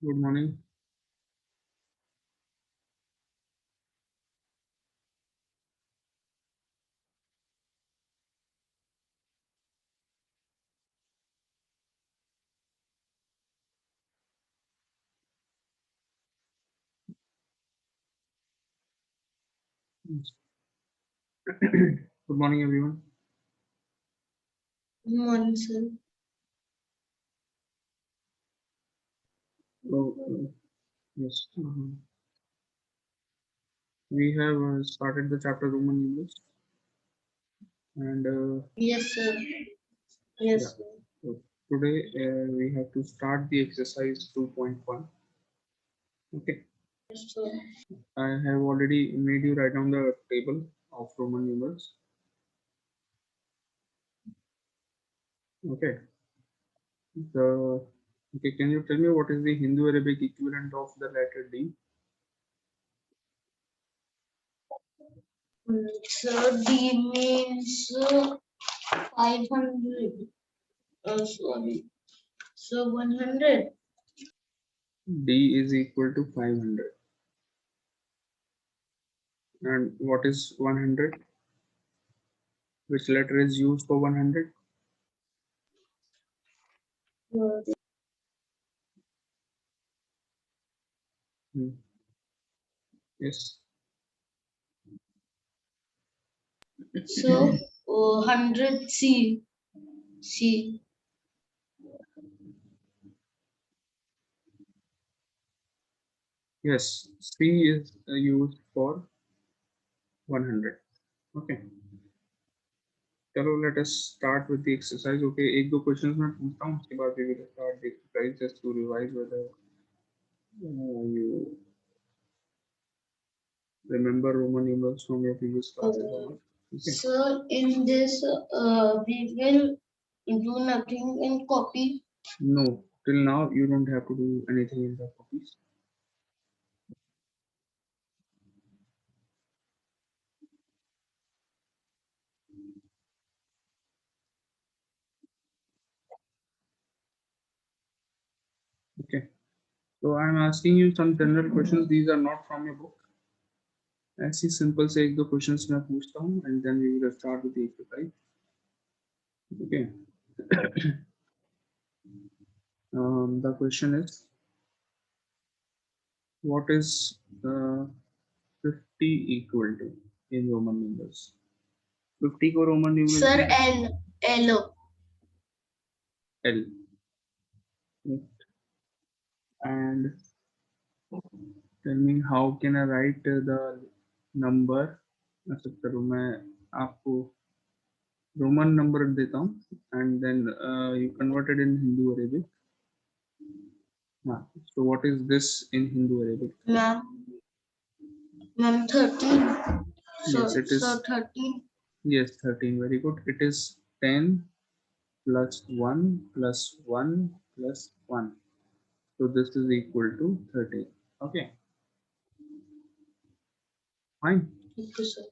Good morning. Good morning, everyone. Good morning, sir. So, yes, we have started the chapter Roman numerals, and Yes, sir. yeah, Yes, sir. so today we have to start the exercise 2.1. Okay, Yes, sir. I have already made you write down the table of Roman numerals. Okay, the okay, can you tell me what is the Hindu Arabic equivalent of the letter D? So D means 500. Sorry. So 100. D is equal to 500. And what is 100? Which letter is used for 100? Uh, Hmm. Yes. So 100 C. C. Yes, C is used for 100. Okay. चलो let us start with the exercise. Okay, एक दो questions मैं पूछता हूँ उसके बाद we will start the exercise just to revise whether you remember Roman numerals from your previous classes or not. Okay. So in this, we will do nothing in copy. No, till now you don't have to do anything in the copies. Okay. So I'm asking you some general questions. These are not from your book. ऐसी simple से एक दो questions मैं पूछता हूँ and then we will start with the exercise. Okay. The question is, what is 50 equal to in Roman numerals? 50 को Roman numerals Sir, में L. L. L. And tell me how can I write the number? अच्छा चलो मैं आपको Roman number देता हूँ and then you convert it in Hindu Arabic. So what is this in Hindu Arabic? Ma'am, 13. Yes, So, it is. 13. Yes, 13. Very good. It is 10 plus 1 plus 1 plus 1. So this is equal to 13. Okay, fine. Okay, sir.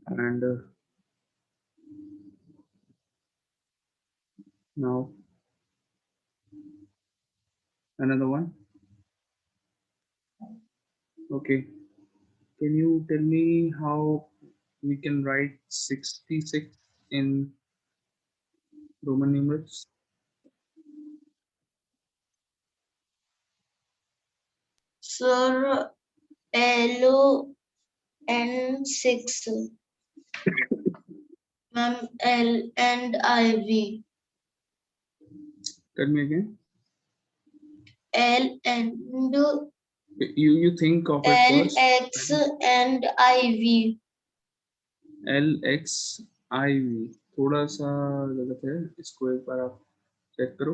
And now another one. Okay, can you tell me how we can write 66 in Roman numerals? Sir, L and 6. Ma'am, L and IV. Tell me again. L and You think of it first. LX and IV. LX IV थोड़ा सा गलत है, इसको एक बार आप check करो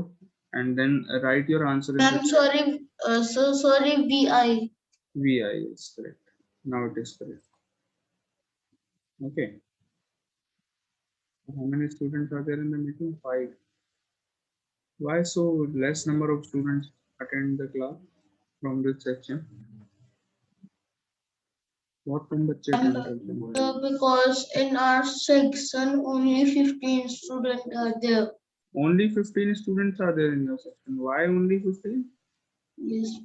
and then write your answer in the Ma'am, sorry, so sorry, VI. VI is correct. Now it is correct. Okay. How many students are there in the meeting? 5. Why so less number of students attend the class from this section? बहुत कम बच्चे attend करते हैं. Because in our section only 15 students are there. Only 15 students are there in your section. Why only 15? Yes.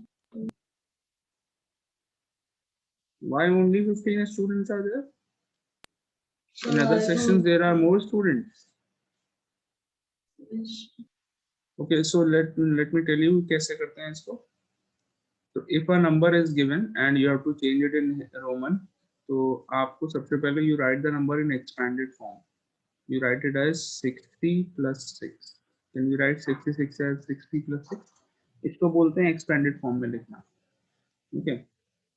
Why only 15 students are there? So In other I sections, don't. there are more students. Yes. Okay, so let me tell you कैसे करते हैं इसको. So if a number is given and you have to change it in Roman, तो आपको सबसे पहले you write the number in expanded form. You write it as 60 plus 6. Can we write 66 as 60 plus 6? इसको बोलते हैं expanded form में लिखना. Okay.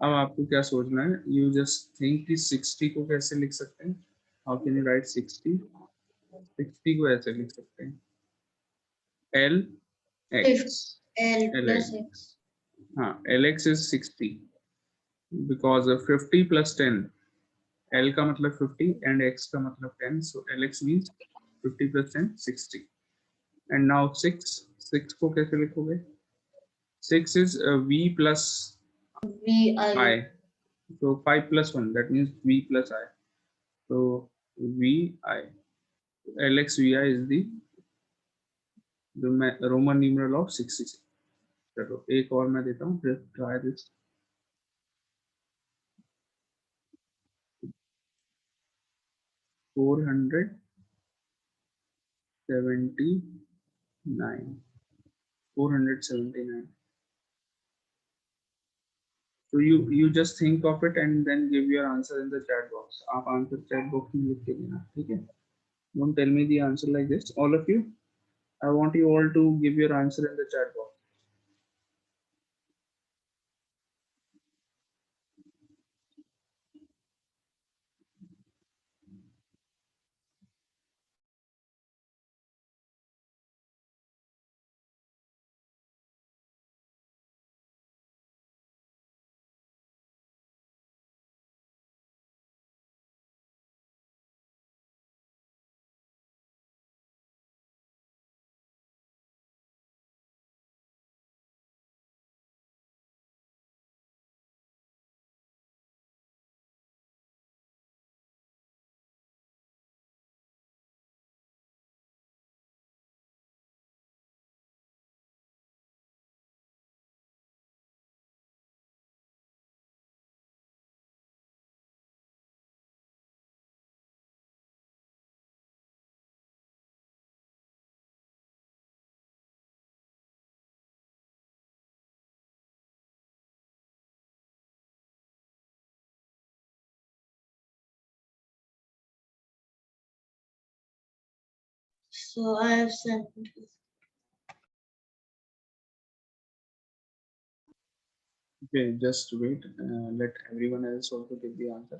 अब आपको क्या सोचना है? You just think कि 60 को कैसे लिख सकते हैं? How can you write 60? 60 को ऐसे लिख सकते हैं. L X. L plus LX. X. हाँ, LX is 60 because of 50 plus 10. L का मतलब 50 and X का मतलब 10. So LX means 50 plus 10, 60. And now 6. 6 को कैसे लिखोगे? 6 is V plus VI. I. So 5 plus 1, that means V plus I. So VI. LXVI is the Roman numeral of 66. चलो एक और मैं देता हूँ. Just try this. 479. 479. So you just think of it and then give your answer in the chat box. आप answer chat box में लिख के देना, ठीक है? Don't tell me the answer like this. All of you, I want you all to give your answer in the chat box. So I have sent. Okay, just wait. Let everyone else also give the answer,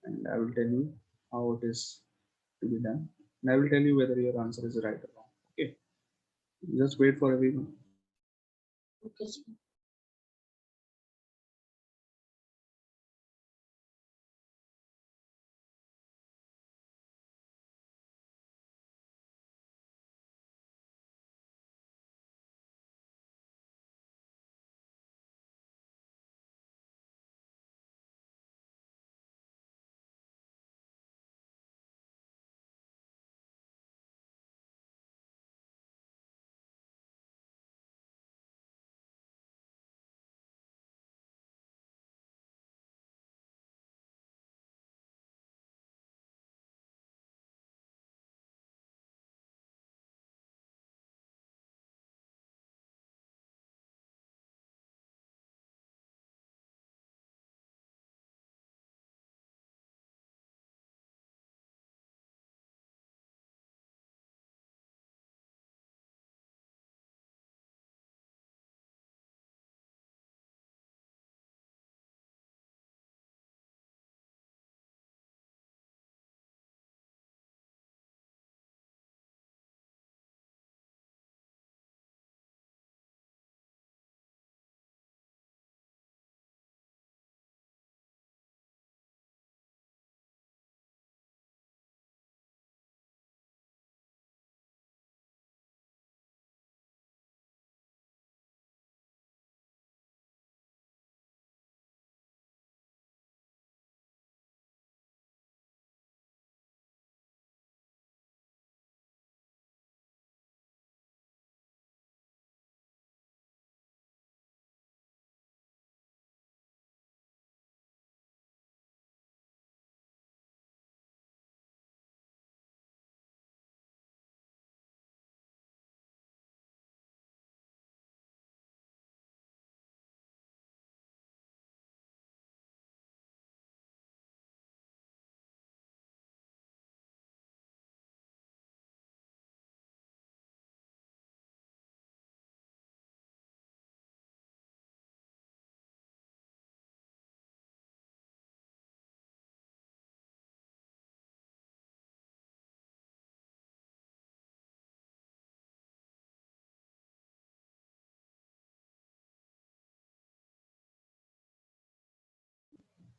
and I will tell you how it is to be done. And I will tell you whether your answer is right or wrong. Okay, just wait for everyone. Okay.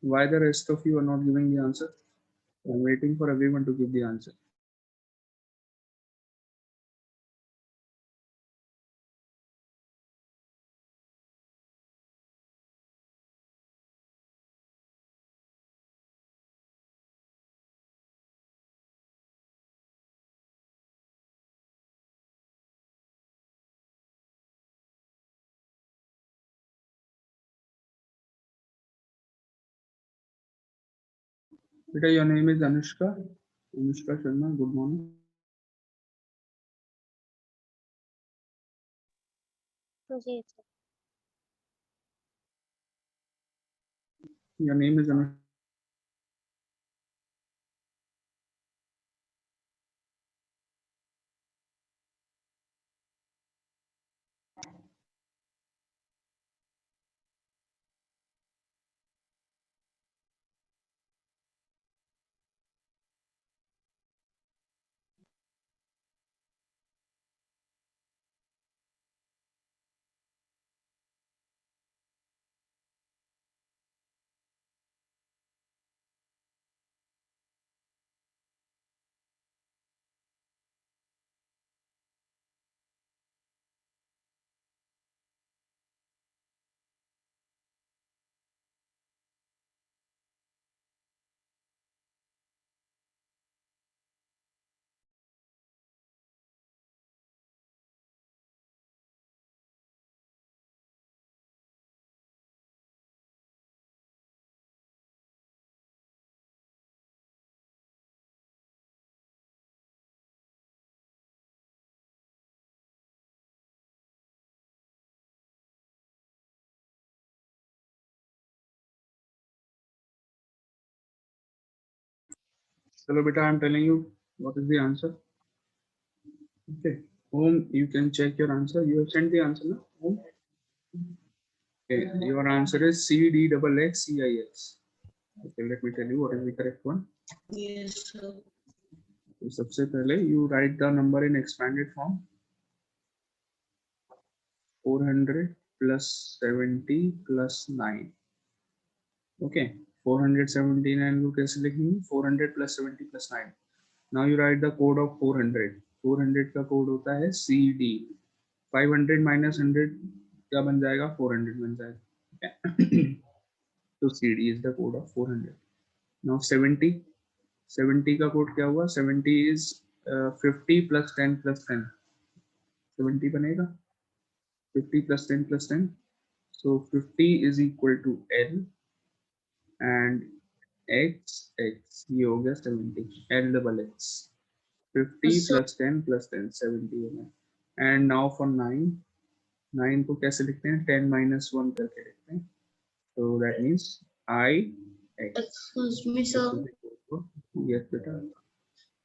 Why the rest of you are not giving the answer? I'm waiting for everyone to give the answer. Beta, your name is Anushka. Anushka Sharma, good morning. Your name is Anushka. Hello, beta, I'm telling you what is the answer. Okay. Home, you can check your answer. You have sent the answer, no? Home. Okay. Your answer is CDXXCIX. Okay, let me tell you what is the correct one. Yes, sir. तो सबसे पहले you write the number in expanded form. 400 plus 70 plus 9. Okay. 479 को कैसे लिखेंगे? 400 plus 70 plus 9. Now you write the code of 400. 400 का code होता है CD. 500 minus 100 क्या बन जाएगा? 400 बन जाएगा. Okay. तो CD is the code of 400. Now 70. 70 का कोड क्या हुआ? 70 is 50 plus 10 plus 10. 70 बनेगा. 50 plus 10 plus 10. So 50 is equal to L and X ये हो गया 70. L double X. 50 So, plus 10 plus 10 70 होगा. And now for 9. 9 को कैसे लिखते हैं? 10 minus 1 करके लिखते हैं. So that means I X. excuse me, sir. Yes, beta.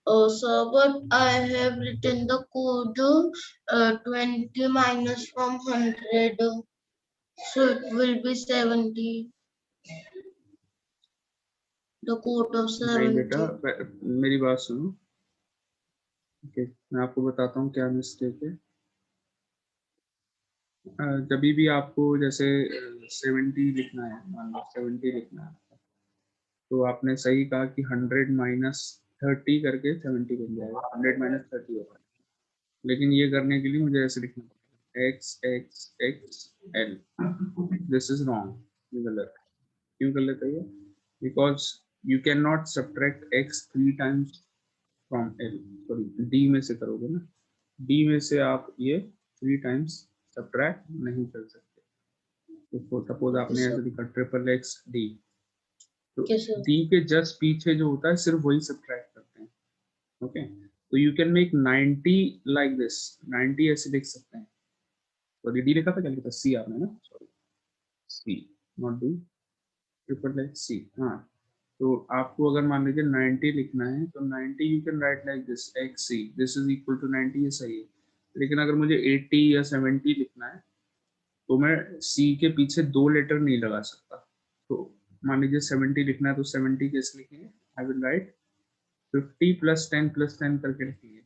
Oh, sir, but I have written the code 20 minus from 100. So it will be 70. The code of नहीं बेटा, 70. मेरी बात सुनो. ओके, मैं आपको बताता हूँ क्या मिस्टेक है. जब भी आपको जैसे 70 लिखना है, मान लो 70 लिखना है, तो आपने सही कहा कि 100 माइनस 30 करके 70 बन जाएगा. 100 माइनस 30 होगा. लेकिन ये करने के लिए मुझे ऐसे लिखना पड़ेगा x x x L. This is wrong. ये गलत है. क्यों गलत है ये? Because you can not subtract x 3 times from L. Sorry, D में से करोगे ना. डी में से आप ये 3 टाइम्स सब्ट्रैक्ट नहीं कर सकते. तो सपोज आपने ऐसे लिखा ट्रिपल एक्स डी, तो Yes, sir. डी के जस्ट पीछे जो होता है सिर्फ वही सब्ट्रैक्ट करते हैं. ओके, तो you can make 90 like this. 90 ऐसे लिख सकते हैं. सॉरी, डी लिखा था, क्या लिखा था? सी आपने ना. Sorry, C not D. Triple X C. हाँ, तो आपको अगर मान लीजिए 90 लिखना है तो 90 you can write like this x c. This is equal to 90. ये सही है. लेकिन अगर मुझे 80 या 70 लिखना है तो मैं सी के पीछे 2 लेटर नहीं लगा सकता. तो मान लीजिए 70 लिखना है तो 70 कैसे लिखेंगे? I will write 50 plus 10 plus 10 करके लिखेंगे.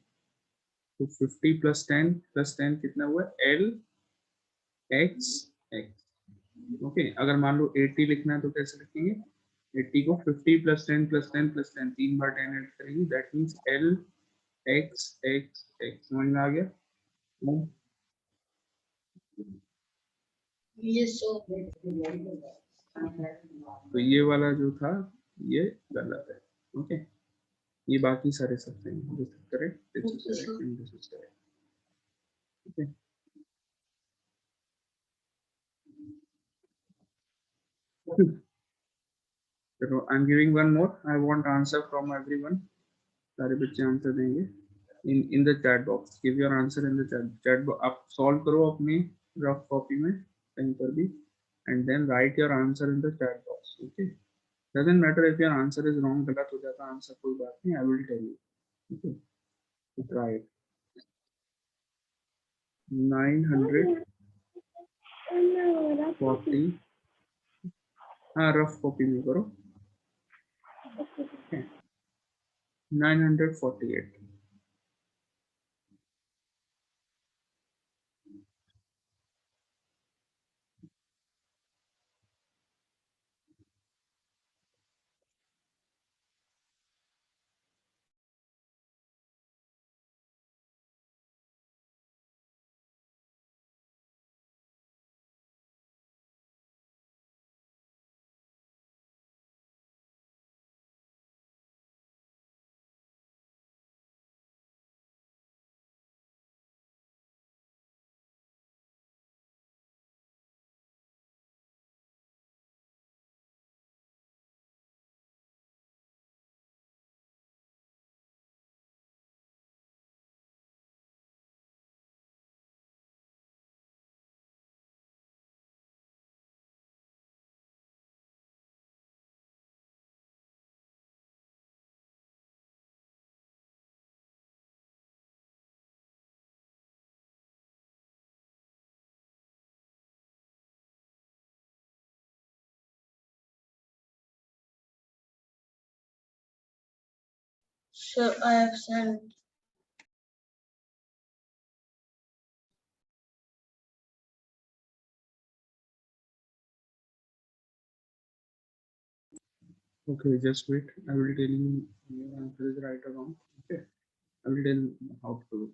तो 50 प्लस 10 प्लस 10 कितना हुआ? L x x. ओके, अगर मान लो 80 लिखना है तो कैसे लिखेंगे? 80 को 50 प्लस 10 प्लस 10 प्लस 10 3 बार 10 ऐड करेंगे, that means L X X X। समझ में आ गया? Yes, sir. तो ये वाला जो था ये गलत है। ओके, ये बाकी सारे सब सही हैं। This is correct, this is Okay, correct sir. And this is correct. Okay, so I'm giving one more. I want answer from everyone. सारे बच्चे आंसर देंगे in the chat box. Give your answer in the chat box. आप solve करो अपनी rough copy में कहीं पर भी and then write your answer in the chat box. Okay, doesn't matter if your answer is wrong, गलत हो जाता आंसर, कोई बात नहीं, I will tell you. Okay, so try it. 940, हाँ रफ कॉपी में करो। 948, Sir, I have sent. okay, just wait, I will tell you your answer is right or wrong. Okay, I will tell you how to do it.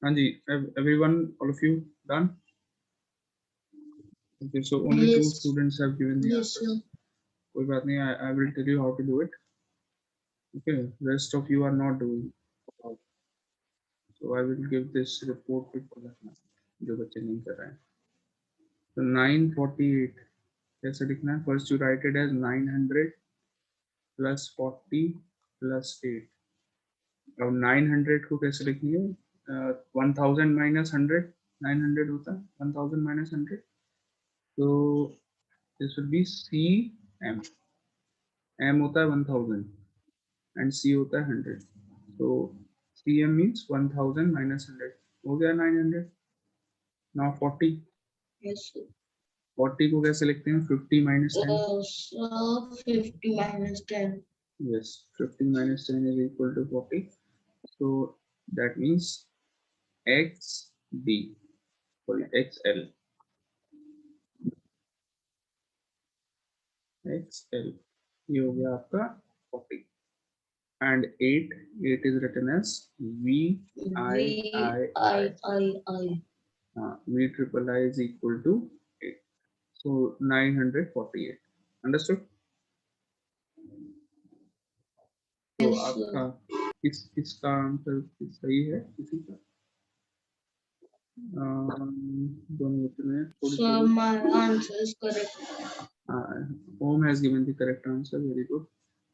Anji, everyone, all of you done? Okay, so only two Yes. students have given the Yes, answers. sir. कोई बात नहीं, I will tell you how to do it. Okay, rest of you are not doing. So I will give this report to Palak जो बच्चे नहीं कर रहे हैं. So 948 कैसे लिखना है? First you write it as 900 plus 40 plus 8. अब 900 को कैसे लिखेंगे? 1000 minus 100. 900 होता है 1000 minus 100. So this will be CM. M होता है 1000 and C होता है 100. So CM means 1000 minus 100. हो गया 900. Now 40. Yes, sir. 40 को कैसे लिखते हैं? 50 minus 10. So 50 minus 10. Yes, 50 minus 10 is equal to 40. So that means XD, sorry, XL. XL. ये हो गया आपका 40. And 8 is written as VIII. V triple I is equal to 8. So 948. Understood? तो Yes, आपका sir. किसका आंसर सही है? किसी का दोनों बच्चों ने So my answer is correct. Om has given the correct answer. Very good.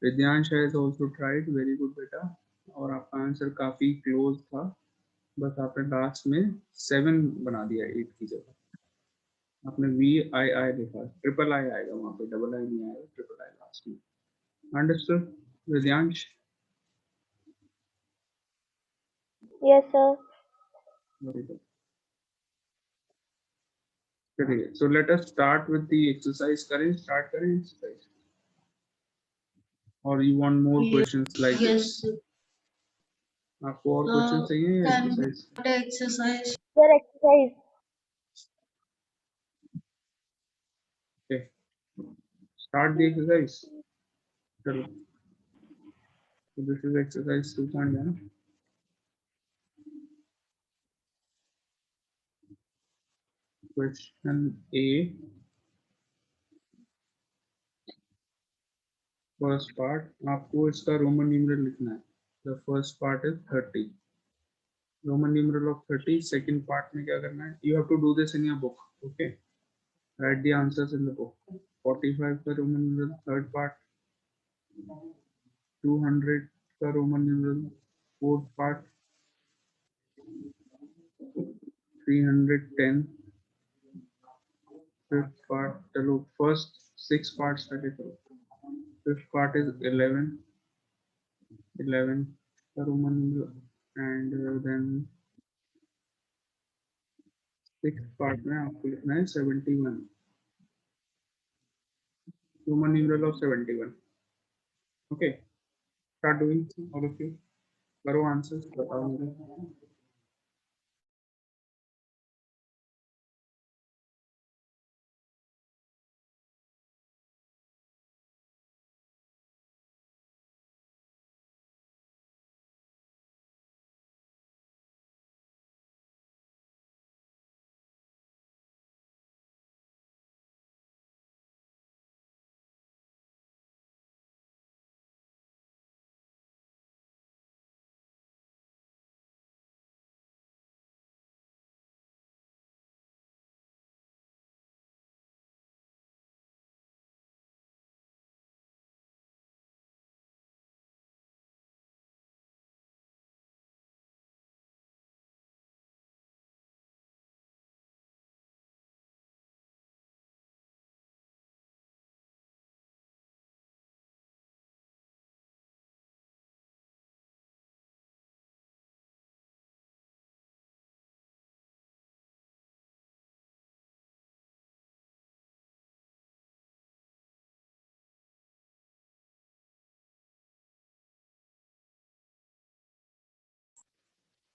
Vidyansh has also tried. Very good बेटा. और आपका आंसर काफी क्लोज था, बस आपने लास्ट में 7 बना दिया 8 की जगह. आपने VII लिखा, ट्रिपल आई आएगा वहां पे, डबल आई नहीं आएगा, ट्रिपल आई लास्ट में. Understood Vidyansh? Yes, sir. Very good. चलिए, so let us start with the exercise. Start करें एक्सरसाइज, और you want more questions like Yes, this? sir. आपको और क्वेश्चन चाहिए या Can we exercise? do the exercise? Sir, exercise. Okay, start the exercise. चलो, so this is exercise 2.1. Question A, first part. आपको इसका Roman numeral लिखना है. The first part is 30. Roman numeral of 30. Second part में क्या करना है? You have to do this in your book. Okay. Write the answers in the book. 45 का Roman numeral third part. 200 का Roman numeral fourth part. 310 fifth part. चलो first 6 parts पहले करो. Fifth part is 11. 11 का Roman numeral, and then sixth part में आपको लिखना है 71. Roman numeral of 71. Okay. Start doing, all of you. करो आंसर्स, बताओ मुझे.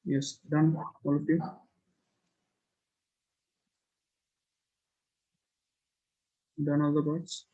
Yes, done, all of you. Done all the parts.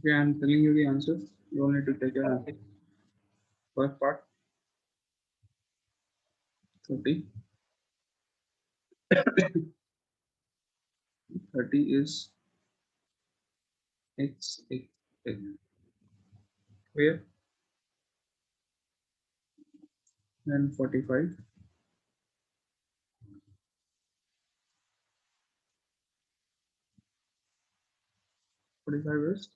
Okay, I'm telling you the answers. You all need to take your answer. First part, 30. 30 is x, x, x. Clear? And 45. 45 is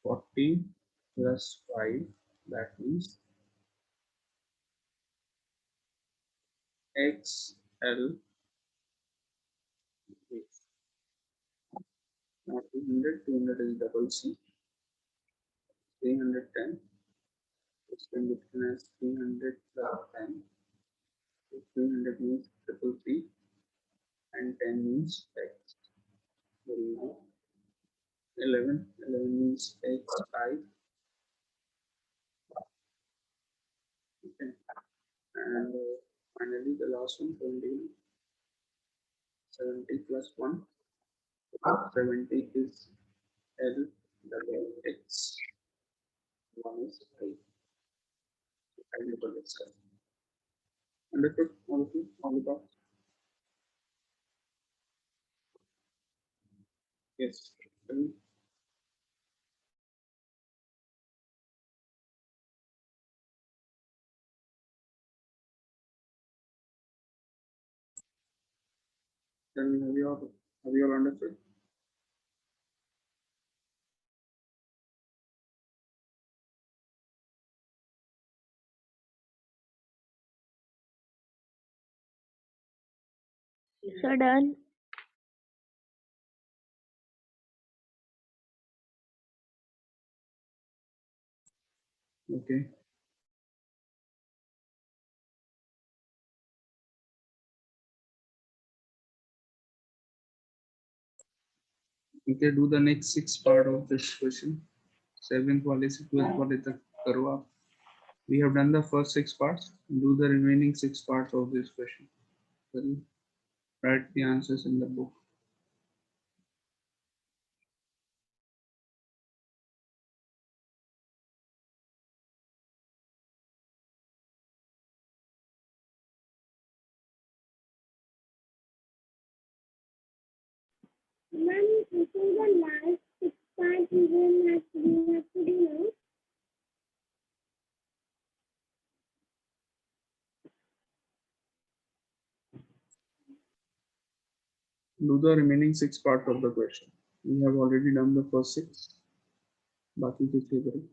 40 plus 5. That means x, L, x. Now 200, 200 is double C. 310. This can be written as 300 plus 10. So 300 means triple P and 10 means x. Well, now 11. 11 means xi. Okay. And finally the last one, 70. 70 plus 1. 70 is L double x. 1 is I. I double x. Understood? All of you? All about? Yes. Tell me. Tell me, have you all understood? Sir, done. Okay. Okay, do the next 6 part of this question. 7th वाले से 12th वाले तक करो आप. We have done the first 6 parts. Do the remaining 6 parts of this question. Sorry. Write the answers in the book. Ma'am, this is the last 6 part we have to do now. Do the remaining 6 parts of the question. We have already done the first 6. बाकी किसके करें?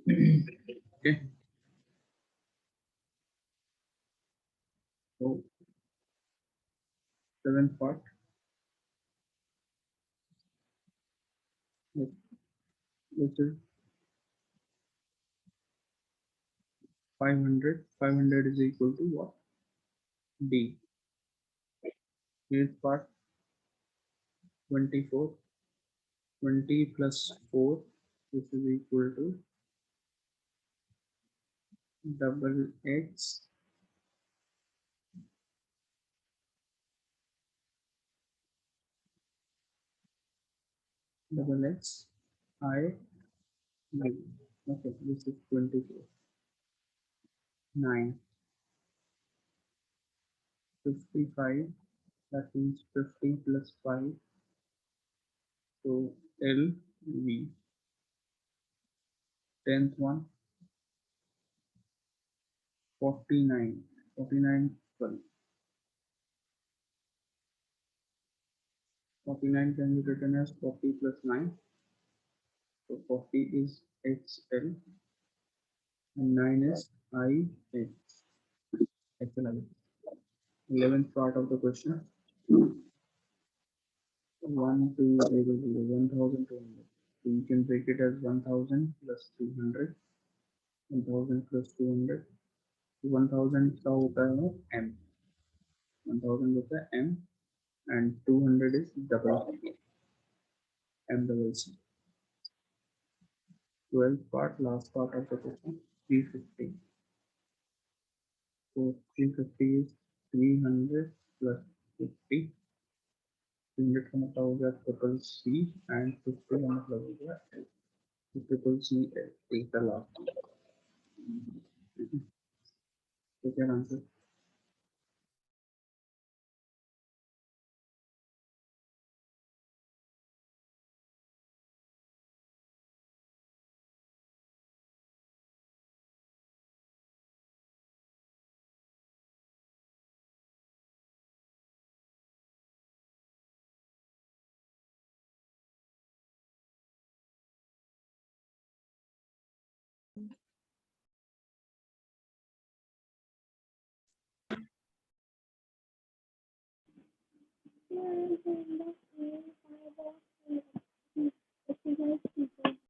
Okay. So seventh part, which is 500. 500 is equal to what? D. Eighth part, 24. 20 plus 4, which is equal to double x double x I v. Okay, this is 24. 9. 55. That means 50 plus 5. So L V. 10th one, 49. 49 12. 49 can be written as 40 plus 9. So 40 is XL and 9 is IX. Excellent. 11th part of the question. 1,200. So you can break it as 1000 plus 200. 1000 plus 200. 1000 का होता है M. 1000 होता है M and 200 is double M double C. 12th part, last part of the question. 350. So 350 is 300 plus 50. 300 का मतलब हो गया triple C and 50 का मतलब हो गया L. So triple C L is the last. So क्या आंसर? Two and